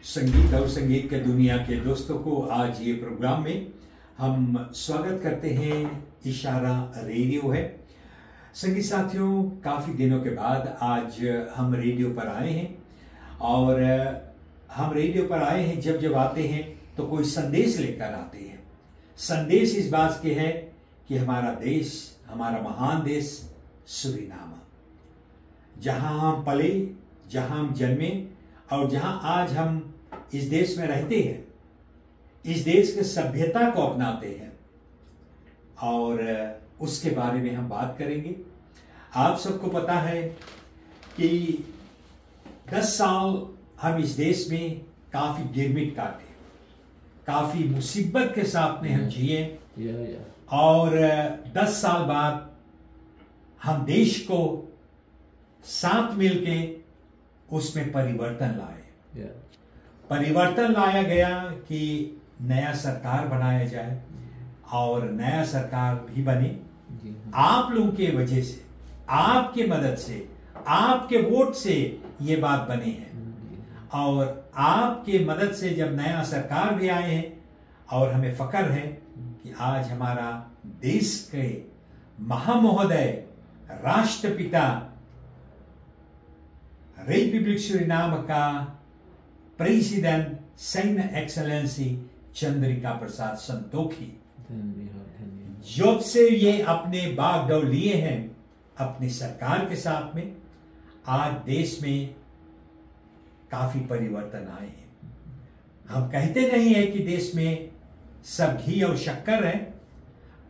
संगीत और संगीत के दुनिया के दोस्तों को आज ये प्रोग्राम में हम स्वागत करते हैं। इशारा रेडियो है। संगीत साथियों, काफ़ी दिनों के बाद आज हम रेडियो पर आए हैं और हम रेडियो पर आए हैं। जब आते हैं तो कोई संदेश लेकर आते हैं। संदेश इस बात के है कि हमारा देश, हमारा महान देश सूरीनाम, जहां हम पले, जहां हम जन्मे और जहां आज हम इस देश में रहते हैं, इस देश के सभ्यता को अपनाते हैं और उसके बारे में हम बात करेंगे। आप सबको पता है कि 10 साल हम इस देश में काफी गिरमिट काटे, काफी मुसीबत के साथ में हम जिए और 10 साल बाद हम देश को साथ मिलके उसमें परिवर्तन लाए। परिवर्तन लाया गया कि नया सरकार बनाया जाए और नया सरकार भी बने। आप लोगों के वजह से, आपके मदद से, आपके वोट से ये बात बनी है और आपके मदद से जब नया सरकार भी आए हैं और हमें फख्र है कि आज हमारा देश के महामहोदय राष्ट्रपिता रिपब्लिक सूरीनाम का प्रेसिडेंट सेन एक्सेलेंसी चंद्रिका प्रसाद संतोखी, जब से ये अपने बागडोर लिए हैं अपनी सरकार के साथ में, आज देश में काफी परिवर्तन आए हैं। हम कहते नहीं है कि देश में सब घी और शक्कर है,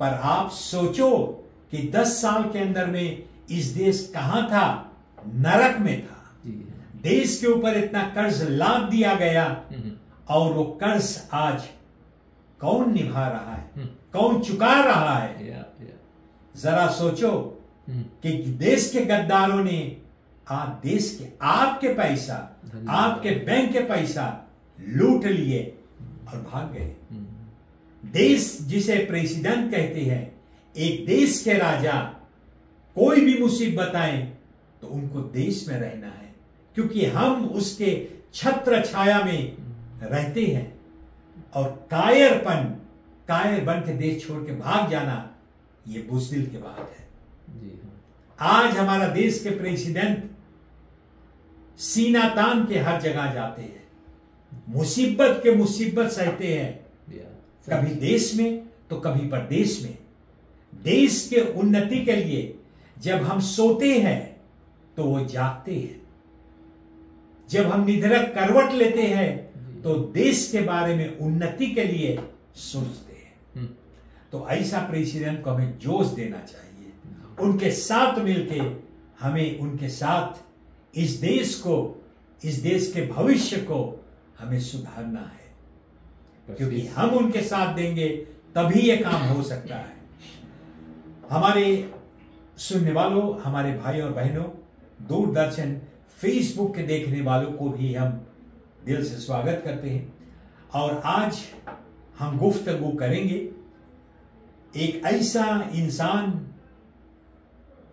पर आप सोचो कि 10 साल के अंदर में इस देश कहां था? नरक में था। देश के ऊपर इतना कर्ज लाद दिया गया और वो कर्ज आज कौन निभा रहा है, कौन चुका रहा है? जरा सोचो कि देश के गद्दारों ने आज देश के आपके पैसा, आपके बैंक के पैसा लूट लिए और भाग गए। देश जिसे प्रेसिडेंट कहते हैं, एक देश के राजा कोई भी मुसीबत आए तो उनको देश में रहना है, क्योंकि हम उसके छत्र छाया में रहते हैं। और कायर बन के देश छोड़ के भाग जाना, ये बुज़दिल की बात है। आज हमारा देश के प्रेसिडेंट सीना तान के हर जगह जाते हैं, मुसीबत के मुसीबत सहते हैं, कभी देश में तो कभी प्रदेश में। देश के उन्नति के लिए जब हम सोते हैं तो वो जागते हैं, जब हम निधड़क करवट लेते हैं तो देश के बारे में उन्नति के लिए सोचते हैं। तो ऐसा प्रेसिडेंट को हमें जोश देना चाहिए। उनके साथ मिलके हमें उनके साथ इस देश को, इस देश के भविष्य को हमें सुधारना है, क्योंकि हम उनके साथ देंगे तभी ये काम हो सकता है। हमारे सुनने वालों, हमारे भाई और बहनों, दूरदर्शन, फेसबुक के देखने वालों को भी हम दिल से स्वागत करते हैं। और आज हम गुफ्तगू करेंगे एक ऐसा इंसान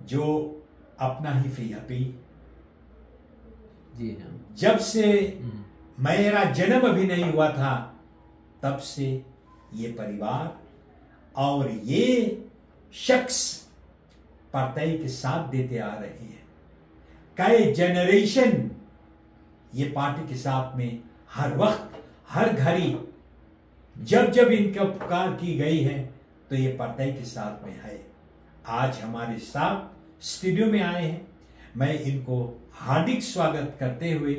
जो अपना ही फी जब से मेरा जन्म भी नहीं हुआ था तब से ये परिवार और ये शख्स पार्टी के साथ देते आ रहे हैं। कई जनरेशन ये पार्टी के साथ में हर वक्त, हर घड़ी, जब इनका पुकार की गई है तो ये पार्टी के साथ में है। आज हमारे साथ स्टूडियो में आए हैं। मैं इनको हार्दिक स्वागत करते हुए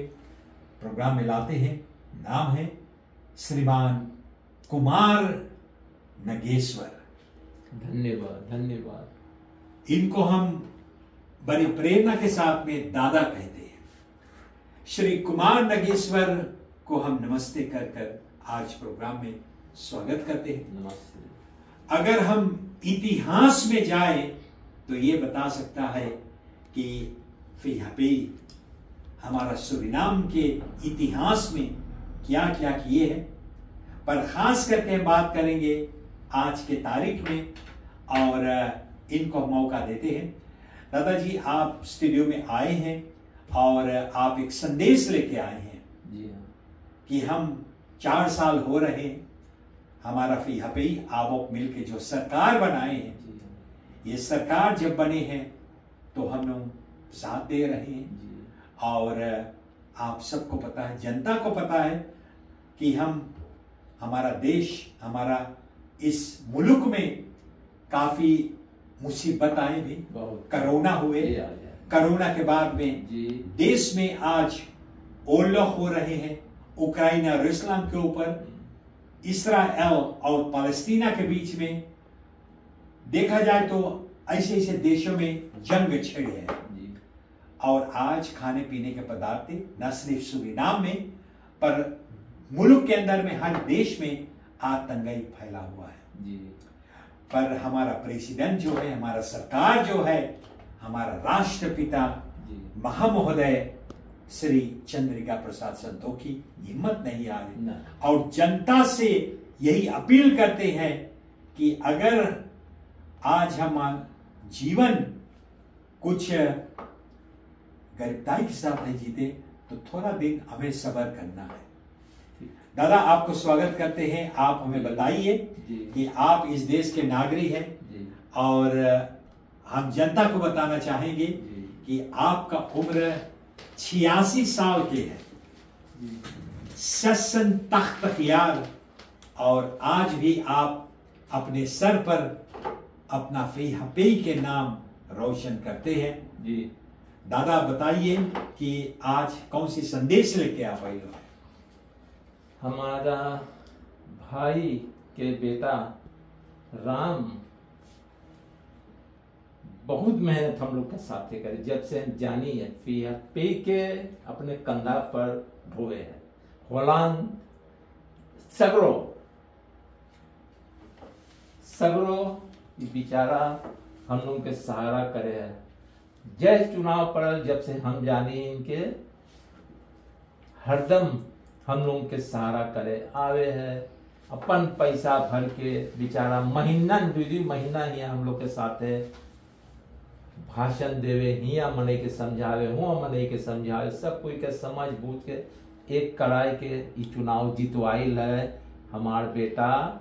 प्रोग्राम में लाते हैं। नाम है श्रीमान कुमार नगेश्वर। धन्यवाद। इनको हम बड़ी प्रेरणा के साथ में दादा कहते हैं। श्री कुमार नगेश्वर को हम नमस्ते कर आज प्रोग्राम में स्वागत करते हैं। नमस्ते। अगर हम इतिहास में जाए तो ये बता सकता है कि फिहापी हमारा सूरीनाम के इतिहास में क्या क्या किए हैं, पर खास करके हम बात करेंगे आज के तारीख में और इनको मौका देते हैं। दादाजी, आप स्टूडियो में आए हैं और आप एक संदेश लेके आए हैं। जी हाँ। कि हम 4 साल हो रहे हैं हमारा फी हपई आवक मिल के जो सरकार बनाए हैं, ये सरकार जब बने हैं तो हम लोग साथ दे रहे हैं। और आप सबको पता है, जनता को पता है कि हमारा देश, हमारा इस मुल्क में काफी मुसीबत आए भी, कोरोना हुए, कोरोना के बाद में देश में आज ओला हो रहे हैं, उक्राइन और रूसलैंड के ऊपर, इसराइल और पैलेस्टीना के बीच में देखा जाए तो ऐसे ऐसे देशों में जंग छिड़े हैं। और आज खाने पीने के पदार्थ न सिर्फ सूरीनाम में पर मुल्क के अंदर में हर देश में आतंकवाद फैला हुआ है। पर हमारा प्रेसिडेंट जो है, हमारा सरकार जो है, हमारा राष्ट्रपिता महामहोदय श्री चंद्रिका प्रसाद संतोखी हिम्मत नहीं आ रही और जनता से यही अपील करते हैं कि अगर आज हम जीवन कुछ गरीबताई के साथ नहीं जीते तो थोड़ा दिन हमें सब्र करना है। दादा, आपको स्वागत करते हैं। आप हमें बताइए कि आप इस देश के नागरिक हैं और हम जनता को बताना चाहेंगे कि आपका उम्र 86 साल के है, ससन तख्त यार, और आज भी आप अपने सर पर अपना फी हपई के नाम रोशन करते हैं। दादा, बताइए कि आज कौन सी संदेश लेके आप आए हो? हमारा भाई के बेटा राम बहुत मेहनत हम लोग के साथ करे, जब से हम जानी है फी हपई के अपने कंधा पर ढोए है। होलान सगरो बेचारा हम लोग के सहारा करे है। जय चुनाव पड़ल जब से हम जानी इनके हरदम हम लोग के सहारा करे आवे है। अपन पैसा भर के बेचारा महीना 2 महीना ही हम लोग के साथ है, भाषण देवे, हिया मने के समझावे, हुआ मने के समझावे, सब कोई के समझ बूझ के एक कराए के चुनाव जितवाइल है। हमार बेटा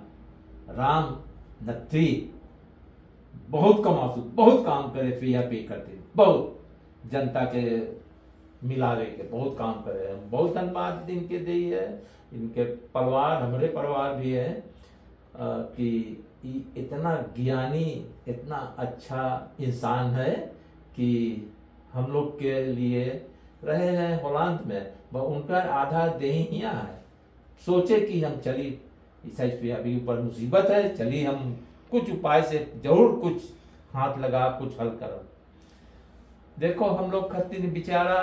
राम नथी बहुत कमासू, बहुत काम करे, फी हपई करते, बहुत जनता के मिलावे के बहुत काम करे। बहुत धन्यवाद इनके दी है, इनके परिवार, हमारे परिवार भी है कि इतना ज्ञानी, इतना अच्छा इंसान है कि हम लोग के लिए रहे हैं होलांद में, वह उनका आधा देहिया है। सोचे कि हम चली अभी ऊपर मुसीबत है, चली हम कुछ उपाय से जरूर कुछ हाथ लगा, कुछ हल करो। देखो हम लोग खत्ती बेचारा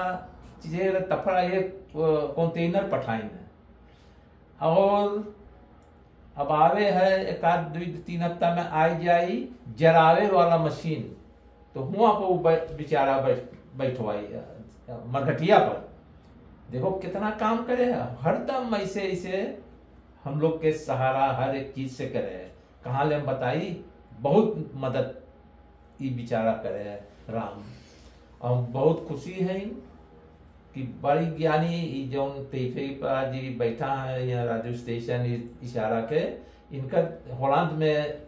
चीजें तफड़ा एक कंटेनर पठाएंगे और अब आवे है 1-2-3 हफ्ता में आ जाई जरावे वाला मशीन, तो हुआ पर बेचारा बैठवाई मरघटिया पर। देखो कितना काम करे है, हरदम ऐसे ऐसे हम लोग के सहारा हर एक चीज से करे है। कहाँ ले हम बताई, बहुत मदद ये बेचारा करे है राम। और बहुत खुशी है कि बड़ी ज्ञानी जो तेफे जी बैठा है यहाँ रेडियो स्टेशन इशारा के, इनका होलांद में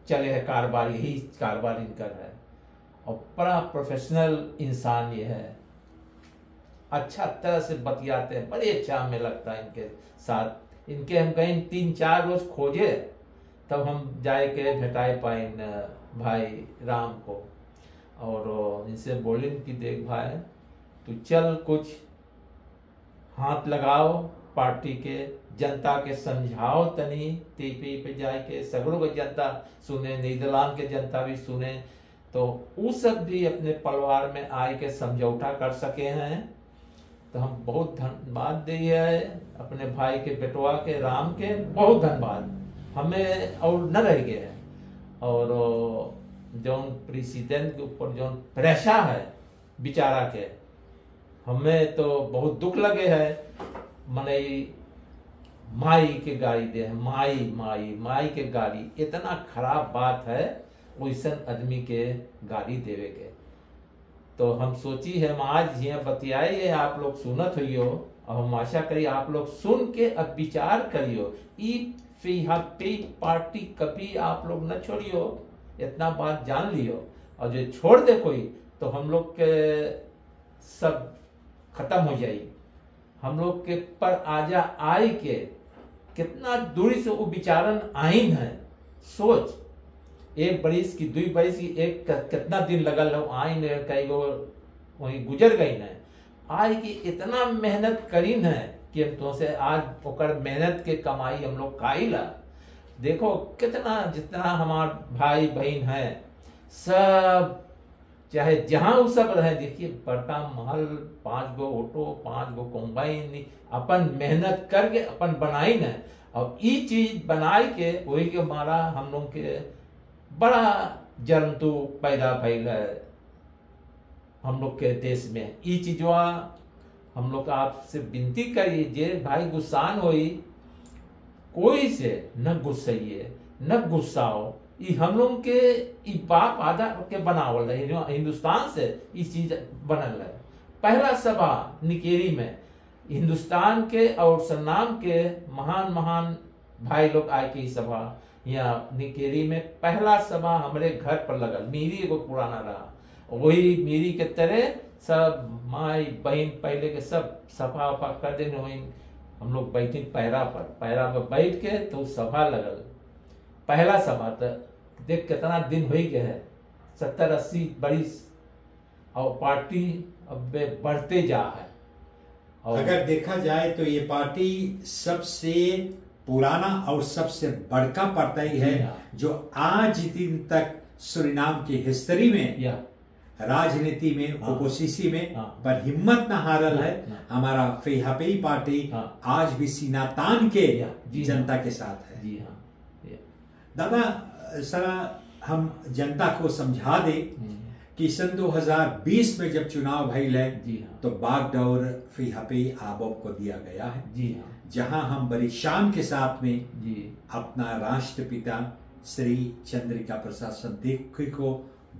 चले है कारोबार, यही कारोबार इनका है और बड़ा प्रोफेशनल इंसान ये है। अच्छा तरह से बतियाते हैं, बड़े अच्छा हमें लगता है इनके साथ। इनके हम कहीं 3-4 रोज खोजे तब हम जाए के भेटाए पाए भाई राम को, और इनसे बोले कि देख भाई तू चल कुछ हाथ लगाओ पार्टी के, जनता के समझाओ तनी, टीपी पे जाए के सगरों की जनता सुने, नीदरलैंड के जनता भी सुने, तो वो सब भी अपने परिवार में आए के समझौता कर सके हैं। तो हम बहुत धन्यवाद दिए अपने भाई के बेटवा के राम के, बहुत धन्यवाद हमें और न रह गए हैं। और जो प्रेसिडेंट के ऊपर जो प्रेशर है बेचारा के, हमें तो बहुत दुख लगे है। मने माई के गाड़ी दे, माई के गाड़ी, इतना खराब बात है वैसन आदमी के गाड़ी देवे के। तो हम सोची है हम आज यहाँ बतियाए आप लोग सुनत हो और हम आशा करिए आप लोग सुन के अब विचार करियो ई पे पार्टी कभी आप लोग न छोड़ियो, इतना बात जान लियो। और जो छोड़ दे कोई तो हम लोग के सब खत्म हो जाए। हम लोग के पर आजा आई के कितना दूरी से वो विचारन आइन है। सोच 1 बरिस की 2 बरिस की एक कितना दिन लगल हो आइन कई गो वही गुजर गई न आज की इतना मेहनत करीन है कि हम तो से आज ओकर मेहनत के कमाई हम लोग खाइला। देखो कितना जितना हमार भाई बहन है सब चाहे जहां वो सब रहे, देखिए बड़का महल 5 गो ऑटो 5 गो कंबाइन अपन मेहनत करके अपन बनाई न और ये चीज बनाए के वही के हमारा हम लोग के बड़ा जंतु पैदा भइल है हम लोग के देश में। ये चीजवा हम लोग आपसे विनती करिए जे भाई गुस्सान होई कोई से न गुस्साइए न गुस्साओ। ये हम लोग के बाप आधा के बनावल है हिंदुस्तान से ये चीज बनल है। पहला सभा निकेरी में हिंदुस्तान के और सन्नाम के महान महान भाई लोग आए के सभा यहाँ निकेरी में पहला सभा हमारे घर पर लगल। मेरी एगो पुराना रहा वही मेरी के तरह सब माई बहन पहले के सब सफा वफा कर देने वही हम लोग बैठे पैरा पर बैठ के तो सभा लगल। पहला सभा तो देख कितना दिन हो गया है 70-80 बरिस और पार्टी अब बढ़ते जा है। और अगर देखा जाए तो ये पार्टी सबसे पुराना और सबसे बड़का पार्टी है जो आज दिन तक सूरीनाम की हिस्ट्री में राजनीति में ओपोजिशन में पर हिम्मत न हारल है। हमारा फेहापी पार्टी आज भी सीना तान के जनता के साथ है। दादा सरा हम जनता को समझा दे कि सन 2020 में जब चुनाव भइल है तो बागडोर फेहापी आबोब को दिया गया है जहां हम बड़ी शान के साथ में अपना राष्ट्रपिता श्री चंद्रिका प्रसाद संतोखी को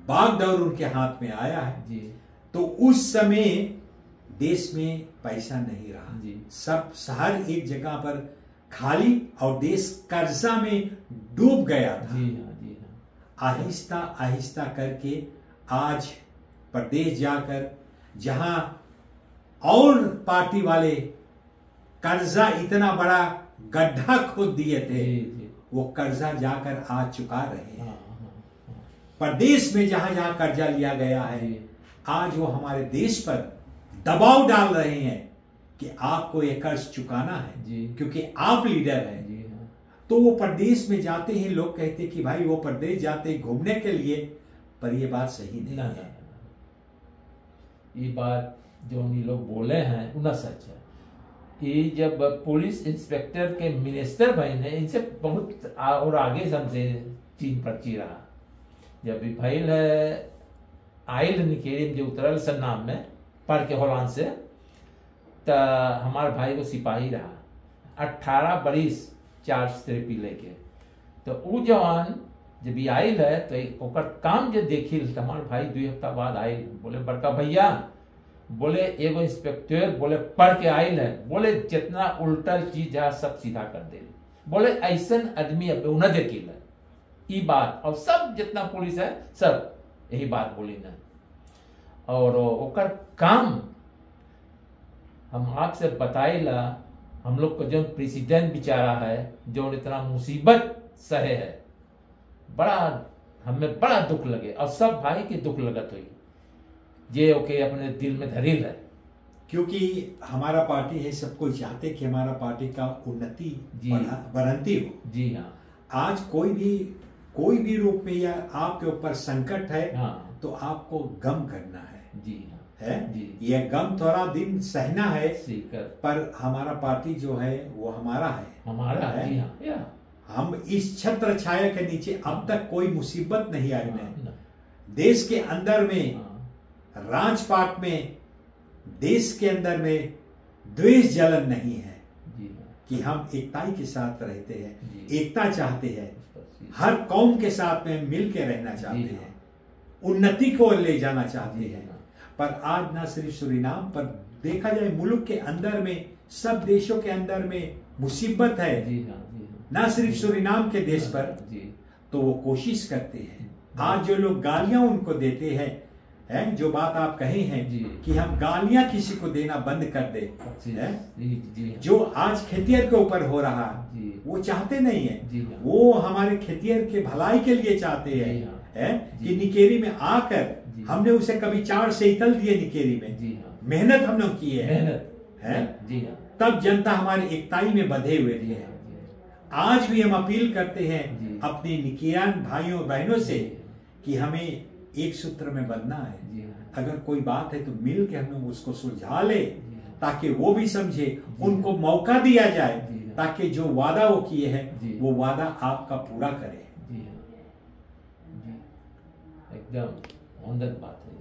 बागडोर उनके हाथ में आया है। तो उस समय देश में पैसा नहीं रहा, सब शहर एक जगह पर खाली और देश कर्जा में डूब गया था। आहिस्ता आहिस्ता करके आज प्रदेश जाकर जहां और पार्टी वाले कर्जा इतना बड़ा गड्ढा खोद दिए थे वो कर्जा जाकर आज चुका रहे हैं। प्रदेश में जहां जहां कर्जा लिया गया है आज वो हमारे देश पर दबाव डाल रहे हैं कि आपको ये कर्ज चुकाना है क्योंकि आप लीडर हैं। तो वो प्रदेश में जाते हैं, लोग कहते हैं कि भाई वो प्रदेश जाते हैं घूमने के लिए, पर ये बात सही नहीं है। ये बात जो उन्हीं लोग बोले हैं उतना सच है। ये जब पुलिस इंस्पेक्टर के मिनिस्टर बहन है इनसे बहुत और आगे हमसे चीन पर्ची रहा। जब भी भैल है आयल निकेरी जो उतरल सन्नाम में पढ़ के होलान से तो हमारे भाई को सिपाही रहा 18 बरिस 4 स्त्रेपी लेके। तो वो जवान जब ये आयल है तो ओकर काम जो देखिल तो हमारे भाई 2 हफ्ता बाद आयल बोले बड़का भैया बोले एगो इंस्पेक्टर बोले पढ़ के आयल है बोले जितना उल्टल चीज है सब सीधा कर दे बोले ऐसा आदमी अब न देखिल ये बात और सब जितना पुलिस है सब यही बात बोली ना। और ओकर काम हम आपसे बताइला हम लोग को जो प्रेसिडेंट बेचारा है जो इतना मुसीबत सहे है बड़ा हमें बड़ा दुख लगे और सब भाई के दुख लगत हुई जे ओके अपने दिल में धरिल है क्योंकि हमारा पार्टी है सबको चाहते कि हमारा पार्टी का उन्नति बढ़ती हो। जी हाँ आज कोई भी रूप में या आपके ऊपर संकट है तो आपको गम करना है। जी है ये गम थोड़ा दिन सहना है पर हमारा पार्टी जो है वो हमारा है। जी हाँ। हम इस छत्र छाया के नीचे अब तक कोई मुसीबत नहीं आई है। देश के अंदर में राजपाट में देश के अंदर में द्वेष जलन नहीं है कि हम एकताई के साथ रहते हैं, एकता चाहते हैं, हर कौम के साथ में मिल के रहना चाहते हैं, उन्नति को ले जाना चाहते हैं। पर आज ना सिर्फ सूरीनाम पर देखा जाए मुल्क के अंदर में, सब देशों के अंदर में मुसीबत है। जी हाँ, ना सिर्फ सूरीनाम के देश पर, तो वो कोशिश करते हैं। आज जो लोग गालियां उनको देते हैं, जो बात आप कहे हैं कि हम गालियां किसी को देना बंद कर दे, जो आज खेतिहर के ऊपर हो रहा है, वो चाहते नहीं है। वो हमारे खेतिहर के भलाई के लिए चाहते हैं कि निकेरी में आकर हमने उसे कभी 4 सैतल दिए, निकेरी में मेहनत हम लोग की है, तब जनता हमारी एकताई में बंधे हुए थे। आज भी हम अपील करते हैं अपने निकेरियन भाइयों बहनों से कि हमें एक सूत्र में बंधना है। अगर कोई बात है तो मिल के हम लोग उसको सुलझा ले, ताकि वो भी समझे, उनको मौका दिया जाए, ताकि जो वादा वो किए हैं वो वादा आपका पूरा करे। एकदम उम्दा बात है।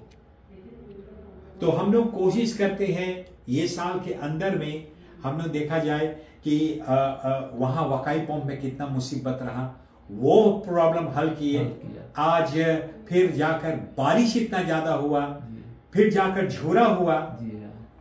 तो हम लोग कोशिश करते हैं ये साल के अंदर में, हम लोग देखा जाए कि वहां वकाई पंप में कितना मुसीबत रहा, वो प्रॉब्लम हल किए। आज फिर जाकर बारिश इतना ज्यादा हुआ, फिर जाकर झोरा हुआ,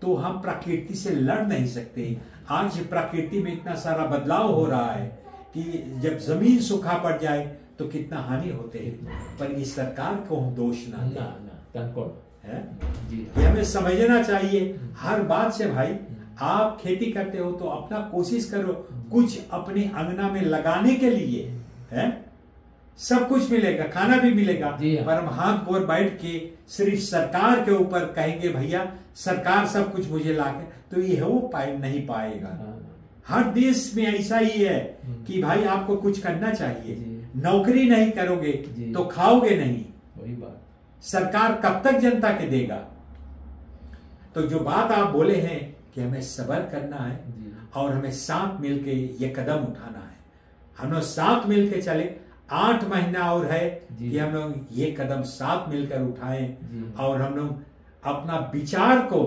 तो हम प्रकृति से लड़ नहीं सकते। आज प्रकृति में इतना सारा बदलाव हो रहा है कि जब जमीन सूखा पड़ जाए तो कितना हानि होते हैं। पर इस सरकार को हम दोष ना है, ये हमें समझना चाहिए हर बात से। भाई आप खेती करते हो तो अपना कोशिश करो कुछ अपने अंगना में लगाने के लिए, है सब कुछ मिलेगा, खाना भी मिलेगा। पर हम हाथ गोर बैठ के सिर्फ सरकार के ऊपर कहेंगे भैया सरकार सब कुछ मुझे लाके, तो ये वो नहीं पाएगा। हर देश में ऐसा ही है कि भाई आपको कुछ करना चाहिए, नौकरी नहीं करोगे तो खाओगे नहीं। वही बात सरकार कब तक जनता के देगा। तो जो बात आप बोले हैं कि हमें सब्र करना है और हमें साथ मिलके ये कदम उठाना है। हम लोग साथ मिलके चले, 8 महीना और है कि हम लोग ये कदम साथ मिलकर उठाएं और हम लोग अपना विचार को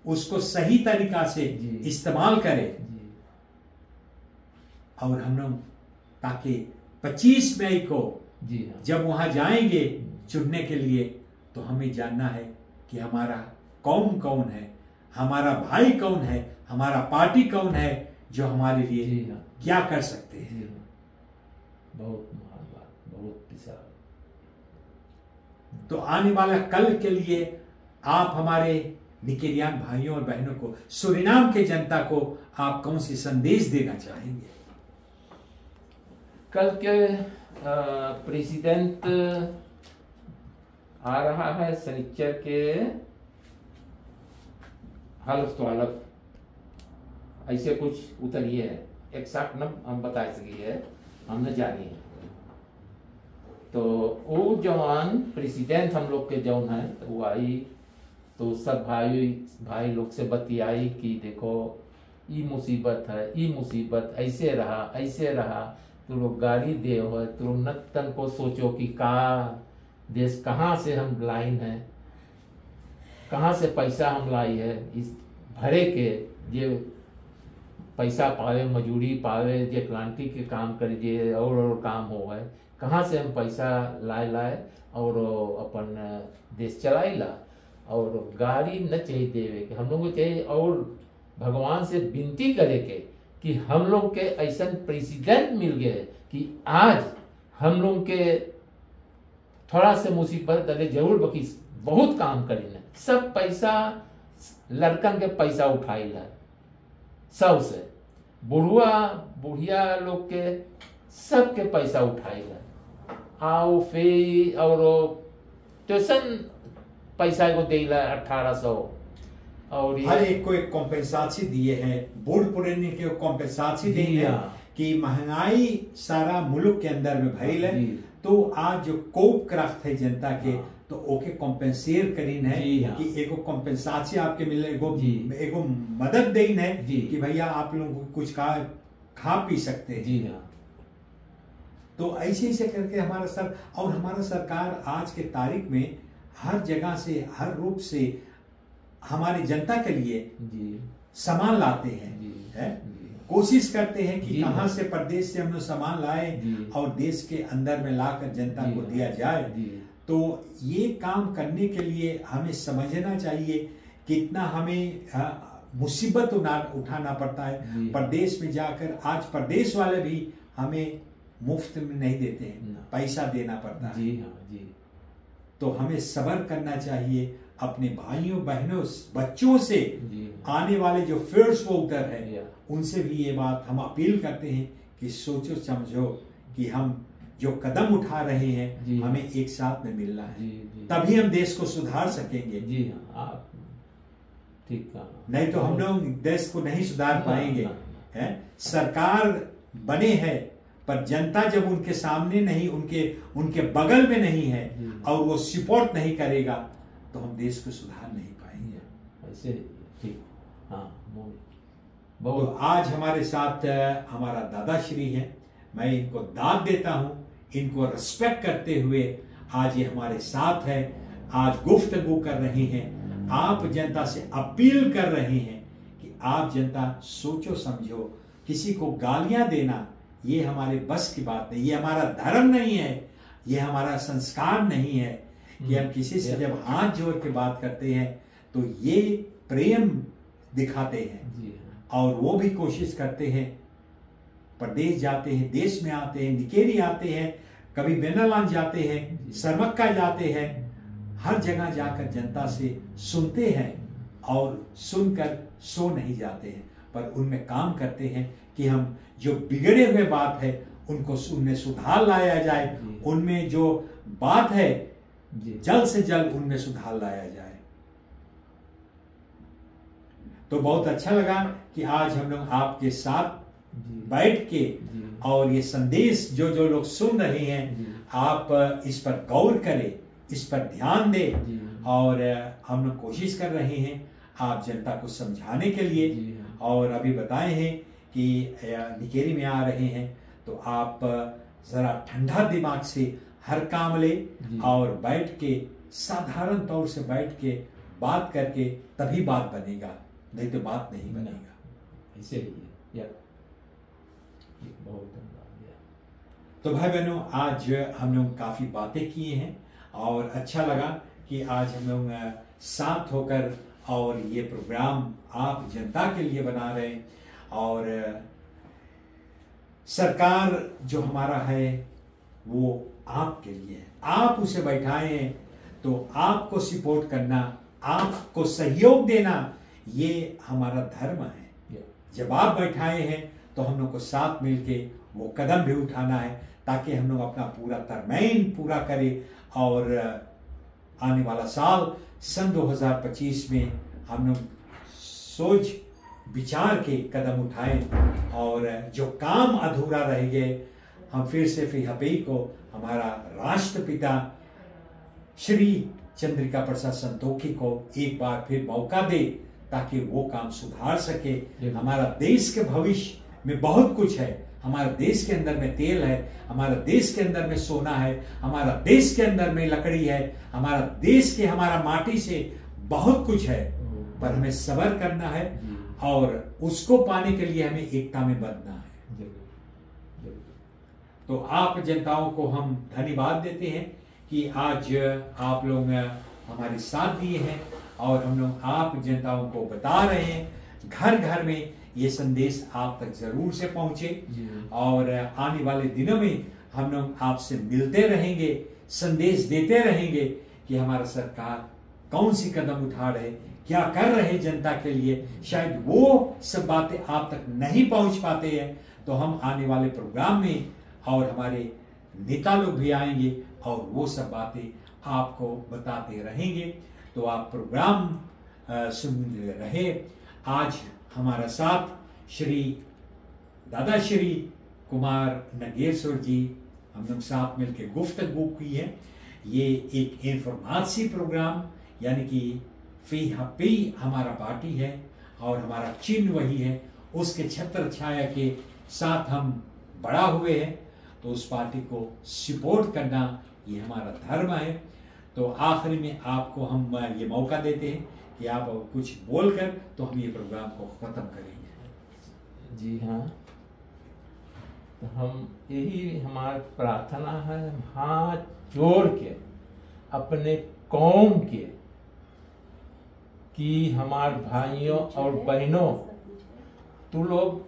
उसको सही तरीका से इस्तेमाल करें। और हम लोग ताकि 25 मई को जब वहां जाएंगे चुनने के लिए, तो हमें जानना है कि हमारा कौन कौन है, हमारा भाई कौन है, हमारा पार्टी कौन है जो हमारे लिए क्या कर सकते हैं। बहुत महान बात, बहुत विशाल। तो आने वाला कल के लिए आप हमारे निकेरियन भाइयों और बहनों को, सूरीनाम के जनता को आप कौन सी संदेश देना चाहेंगे? कल के प्रेसिडेंट आ रहा है शनिचर के हल्फ तो हल्फ ऐसे कुछ उतरिए है, एक्साक्ट न हम बता सकिए, हमने जानी है। तो वो जवान प्रेसिडेंट हम लोग के जौन है तो वो आई, तो सब भाई लोग से बतियाई कि देखो ये मुसीबत है, ये मुसीबत ऐसे रहा, तो लोग गाड़ी दे हो, तो न तन को सोचो कि का देश कहाँ से हम लाइन है, कहाँ से पैसा हम लाई है, इस भरे के ये पैसा पावे, मजूरी पावे, जे क्रांति के काम करे, जे और काम हो है, कहाँ से हम पैसा लाए और अपन देश चलाइला। और गाड़ी न चाहिए देवे के, हम लोग को चाहिए और भगवान से विनती करे के कि हम लोग के ऐसा प्रेसिडेंट मिल गए कि आज हम लोग के थोड़ा से मुसीबत अरे जरूर बाकी बहुत काम करें, सब पैसा लड़कन के पैसा उठाइला, सबसे बुढ़िया लोग के सबके पैसा उठाइला, आओ फे और ट्यूशन पैसा को देला 1800 और हर एक को एक कॉम्पेंसाची दिए हैं, बूढ़ पुराने के कॉम्पेंसाची दिए हैं कि महंगाई सारा मुल्क के अंदर में भइल है, तो आज जो कोप क्राफ्ट है जनता के, तो ओके कॉम्पेंसेट करीन है कि एगो कॉम्पेंसाची आपके मिले, एगो मदद देन है कि भैया आप लोगों को कुछ खा पी सकते हैं। तो ऐसे करके हमारा सरकार आज के तारीख में हर जगह से, हर रूप से हमारी जनता के लिए सामान लाते हैं, कोशिश करते हैं कि कहां से प्रदेश से हम लोग सामान लाए और देश के अंदर में लाकर जनता को दिया जाए। तो ये काम करने के लिए हमें समझना चाहिए कितना हमें मुसीबत उठाना पड़ता है। प्रदेश में जाकर आज प्रदेश वाले भी हमें मुफ्त में नहीं देते हैं, पैसा देना पड़ता है। जी हाँ जी। तो हमें सब्र करना चाहिए, अपने भाइयों बहनों बच्चों से, आने वाले जो फर्स्ट वोटर है उनसे भी ये बात हम अपील करते हैं कि सोचो समझो कि हम जो कदम उठा रहे हैं हमें एक साथ में मिलना है, तभी हम देश को सुधार सकेंगे। जी हाँ, आप ठीक कहा। नहीं तो हम लोग देश को नहीं सुधार पाएंगे। है सरकार बने हैं पर जनता जब उनके सामने नहीं, उनके बगल में नहीं है और वो सपोर्ट नहीं करेगा तो हम देश को सुधार नहीं पाएंगे। ऐसे ठीक। हाँ तो आज हमारे साथ हमारा दादाश्री है, मैं इनको दाद देता हूँ, इनको रिस्पेक्ट करते हुए आज ये हमारे साथ है, आज गुफ्तगू कर रहे हैं, आप जनता से अपील कर रहे हैं कि आप जनता सोचो समझो, किसी को गालियां देना ये हमारे बस की बात नहीं, ये हमारा धर्म नहीं है, ये हमारा संस्कार नहीं है कि हम किसी से जब हाथ जोड़ के बात करते हैं तो ये प्रेम दिखाते हैं। और वो भी कोशिश करते हैं, प्रदेश जाते हैं, देश में आते हैं, निकेरी आते हैं, कभी बेनालान जाते हैं, सरमक्का जाते हैं, हर जगह जाकर जनता से सुनते हैं और सुनकर सो नहीं जाते हैं, पर उनमें काम करते हैं कि हम जो बिगड़े हुए बात है उनको उनमें सुधार लाया जाए, उनमें जो बात है जल्द से जल्द उनमें सुधार लाया जाए। तो बहुत अच्छा लगा कि आज हम लोग आपके साथ बैठ के और ये संदेश जो लोग सुन रहे हैं आप इस पर गौर करें, इस पर ध्यान दें और हम लोग कोशिश कर रहे हैं आप जनता को समझाने के लिए। और अभी बताए हैं कि निकेरी में आ रहे हैं तो आप जरा ठंडा दिमाग से हर काम ले और बैठ के साधारण तौर से बैठ के बात करके तभी बात बनेगा, नहीं तो बात नहीं बनेगा। ऐसे ही है। बहुत तो भाई बहनों आज हम लोग काफी बातें किए हैं और अच्छा लगा कि आज हम लोग साथ होकर और ये प्रोग्राम आप जनता के लिए बना रहे हैं। और सरकार जो हमारा है वो आपके लिए है, आप उसे बैठाए हैं तो आपको सपोर्ट करना, आपको सहयोग देना ये हमारा धर्म है। जब आप बैठाए हैं तो हम लोग को साथ मिलके वो कदम भी उठाना है ताकि हम लोग अपना पूरा तरमीन पूरा करें और आने वाला साल सन 2025 में हम लोग सोच विचार के कदम उठाएं और जो काम अधूरा रह गए हम फिर से फिर को हमारा राष्ट्रपिता श्री चंद्रिका प्रसाद संतोखी को एक बार फिर मौका दे ताकि वो काम सुधार सके। हमारा देश के भविष्य में बहुत कुछ है, हमारे देश के अंदर में तेल है, हमारा देश के अंदर में सोना है, हमारा देश के अंदर में लकड़ी है, हमारा देश के हमारा माटी से बहुत कुछ है, पर हमें सब्र करना है और उसको पाने के लिए हमें एकता में बंधना है। तो आप जनताओं को हम धन्यवाद देते हैं कि आज आप लोग हमारे साथ दिए हैं और हम लोग आप जनताओं को बता रहे हैं घर घर में ये संदेश आप तक जरूर से पहुंचे और आने वाले दिनों में हम लोग आपसे मिलते रहेंगे, संदेश देते रहेंगे कि हमारा सरकार कौन सी कदम उठा रहे, क्या कर रहे जनता के लिए। शायद वो सब बातें आप तक नहीं पहुंच पाते हैं तो हम आने वाले प्रोग्राम में और हमारे नेता लोग भी आएंगे और वो सब बातें आपको बताते रहेंगे। तो आप प्रोग्राम सुनते रहे। आज हमारा साथ श्री दादाश्री कुमार नगेश्वर जी हम लोग साथ मिलकर गुफ्तगू की है। ये एक इंफॉर्मेटिव प्रोग्राम यानी कि फी हमारा पार्टी है और हमारा चिन्ह वही है, उसके छत्र छाया के साथ हम बड़ा हुए हैं तो उस पार्टी को सपोर्ट करना ये हमारा धर्म है। तो आखिरी में आपको हम ये मौका देते हैं कि आप कुछ बोलकर तो हम ये प्रोग्राम को खत्म करेंगे। जी हाँ, तो हम यही हमारी प्रार्थना है, हाथ जोड़ के अपने कौम के कि हमारे भाइयों और बहनों तू लोग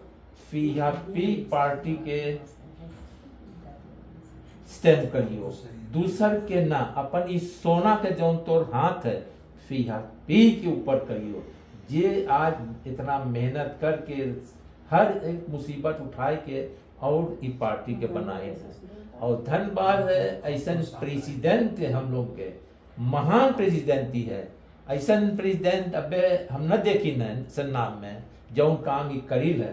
पी पार्टी के स्टैंड करियो, दूसर के ना अपन इस सोना के जौन तोर हाथ है पी के ऊपर करियो। जे आज इतना मेहनत करके हर एक मुसीबत उठाए के और ई पार्टी के बनाए है। और धन्यवाद है ऐसा प्रेसिडेंट हम लोग के, महान प्रेसिडेंट ही है। ऐसा प्रेसिडेंट अबे हम न देखी न सन्नाम में जो काम ही करील है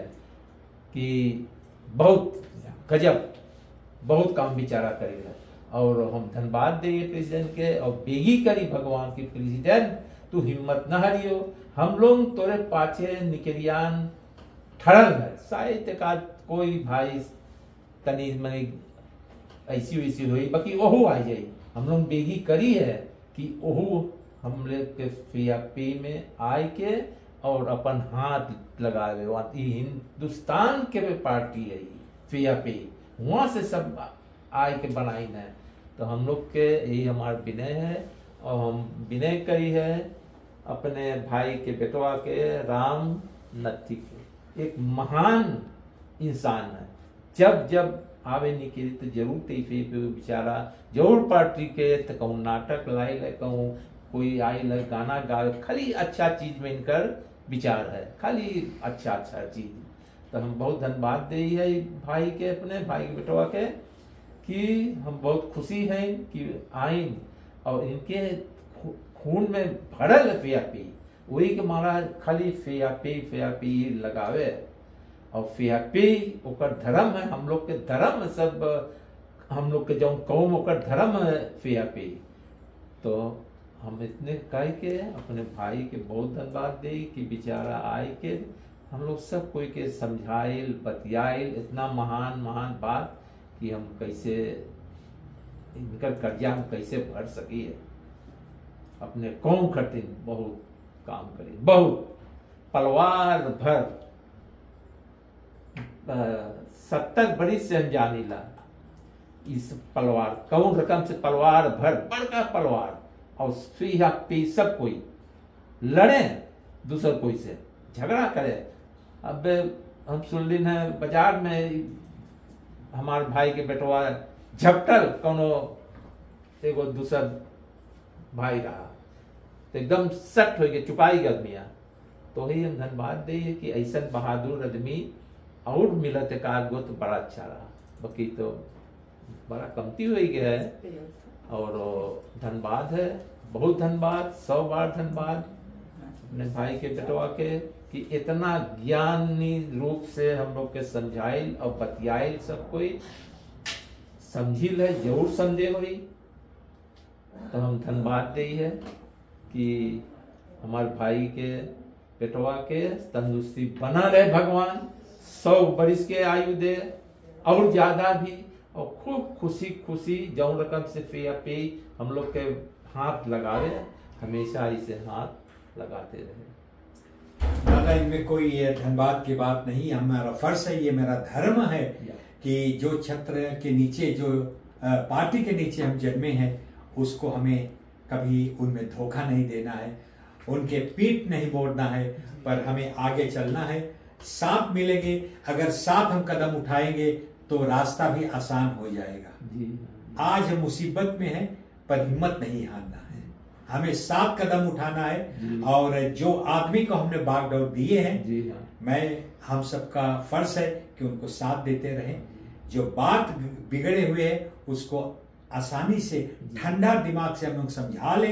कि बहुत गजब, बहुत काम बेचारा करील है। और हम धन्यवाद देंगे प्रेसिडेंट के और बेगी करी भगवान की प्रेसिडेंट तू हिम्मत न हरियो, हम लोग तोरे पाछे निकरियान ठड़ल है। शायद का कोई भाई तनी मनी ऐसी वैसी हुई बाकी ओहू आ जाई, हम लोग बेगी करी है कि ओहू हम लोग के पी में आए के और अपन हाथ लगावे। हिंदुस्तान के भी पार्टी है पी वहां से सब आए के बनाई है। तो हम लोग के यही हमारा विनय है और हम विनय करी है अपने भाई के बेटवा के राम नथी के। एक महान इंसान है, जब जब आवे निकली तो जरूर तैफे पे बेचारा जरूर पार्टी के तो कहूँ नाटक लाई ले, कहूँ कोई आई ले गाना गा, खाली अच्छा चीज में इनकर विचार है, खाली अच्छा अच्छा चीज। तो हम बहुत धन्यवाद दे है भाई के, अपने भाई के बेटवा के कि हम बहुत खुशी हैं कि आए और इनके खून में भरल पी वही के मारा खाली पी लगावे। और पी ओकर धर्म है, हम लोग के धर्म सब हम लोग के जो कौम ओकर धर्म है पी। तो हम इतने कह के अपने भाई के बहुत धन्यवाद दे कि बेचारा आए के हम लोग सब कोई के समझाइल बतियाइल इतना महान महान बात कि हम कैसे इनकर कर्जा हम कैसे भर सकी है। अपने कौम खातिर बहुत काम करी, बहुत पलवार भर 70 बरिस से हम जानी ला इस पलवार कौन रकम से पलवार भर बड़का पलवार और पी सब कोई लड़े दूसर कोई से झगड़ा करे। अब हम सुन ली है बाजार में हमारे भाई के बेटवा झपटल कोनो एगो दूसर भाई रहा तो एकदम सट हो गया, चुपाई गया आदमिया। तो ही हम धन्यवाद दे कि ऐसा बहादुर आदमी और मिलत एक आदमी तो बड़ा अच्छा रहा, बाकी तो बड़ा कमती हो गया है। और धन्यवाद है, बहुत धन्यवाद, 100 बार धन्यवाद अपने भाई के बेटवा के कि इतना ज्ञानी रूप से हम लोग के समझाइल और बतियाइल, सब कोई समझिल है, जरूर समझे हुई। तो हम धन्यवाद दे है कि हमारे भाई के बेटवा के तंदुरुस्ती बना रहे भगवान, 100 बरिस के आयु दे और ज्यादा भी, और खूब खुशी खुशी जो रकम से पे हम लोग के हाथ लगावे, हमेशा इसे हाथ लगाते रहे। दादा इनमें कोई धन्यवाद की बात नहीं, हमारा फर्ज है, ये मेरा धर्म है कि जो छत्र के नीचे जो पार्टी के नीचे हम जन्मे हैं उसको हमें कभी उनमें धोखा नहीं देना है, उनके पीठ नहीं मोड़ना है, पर हमें आगे चलना है, साथ मिलेंगे। अगर साथ हम कदम उठाएंगे तो रास्ता भी आसान हो जाएगा। आज हम मुसीबत में हैं पर हिम्मत नहीं हारना है, हमें साथ कदम उठाना है। और जो आदमी को हमने बागडोर दिए हैं, मैं हम सबका फर्ज है कि उनको साथ देते रहें। जो बात बिगड़े हुए है उसको आसानी से ठंडा दिमाग से हम लोग समझा ले,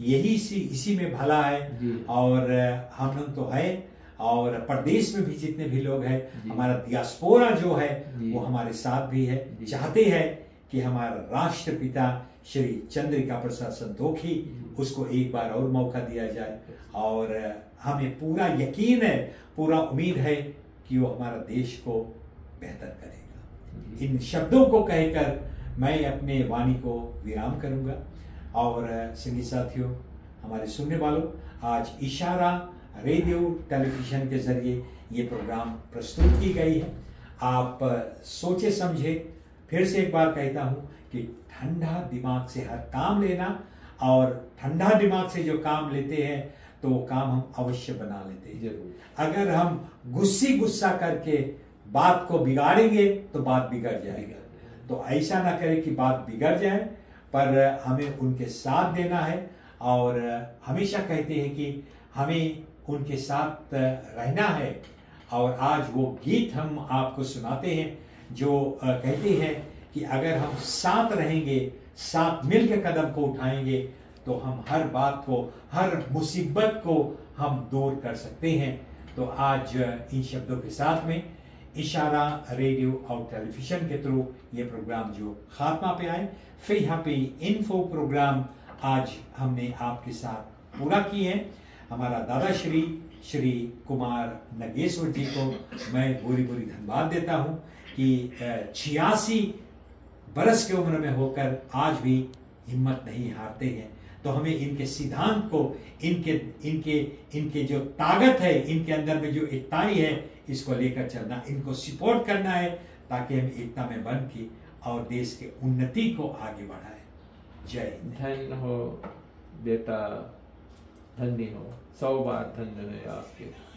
यही इसी में भला है। और हम लोग तो है, और प्रदेश में भी जितने भी लोग हैं, हमारा डियास्पोरा जो है वो हमारे साथ भी है, चाहते हैं कि हमारा राष्ट्रपिता श्री चंद्रिका प्रसाद संतोखी उसको एक बार और मौका दिया जाए। और हमें पूरा यकीन है, पूरा उम्मीद है कि वो हमारा देश को बेहतर करेगा। इन शब्दों को कहकर मैं अपने वाणी को विराम करूंगा। और संगी साथियों, हमारे सुनने वालों, आज इशारा रेडियो टेलीविजन के जरिए ये प्रोग्राम प्रस्तुत की गई है। आप सोचे समझे, फिर से एक बार कहता हूं कि ठंडा दिमाग से हर काम लेना और ठंडा दिमाग से जो काम लेते हैं तो वो काम हम अवश्य बना लेते हैं। जरूर। अगर हम गुस्सा करके बात को बिगाड़ेंगे तो बात बिगड़ जाएगा। तो ऐसा ना करें कि बात बिगड़ जाए, पर हमें उनके साथ देना है। और हमेशा कहते हैं कि हमें उनके साथ रहना है। और आज वो गीत हम आपको सुनाते हैं जो कहते हैं कि अगर हम साथ रहेंगे, साथ मिलकर कदम को उठाएंगे तो हम हर बात को, हर मुसीबत को हम दूर कर सकते हैं। तो आज इन शब्दों के साथ में इशारा रेडियो और टेलीविजन के थ्रू ये प्रोग्राम जो खात्मा पे आए, फिर यहाँ पे इन्फो प्रोग्राम आज हमने आपके साथ पूरा किए हैं। हमारा दादा श्री कुमार नगेश्वर जी को मैं बुरी धन्यवाद देता हूँ कि 86 बरस की उम्र में होकर आज भी हिम्मत नहीं हारते हैं। तो हमें इनके सिद्धांत को, इनके जो ताकत है, इनके अंदर में जो एकताई है, इसको लेकर चलना, इनको सपोर्ट करना है ताकि हम एकता में बन के और देश के उन्नति को आगे बढ़ाएं। जय हिंद। धन्य हो बेटा, धन्य हो, 100 बार धन्य है आपके।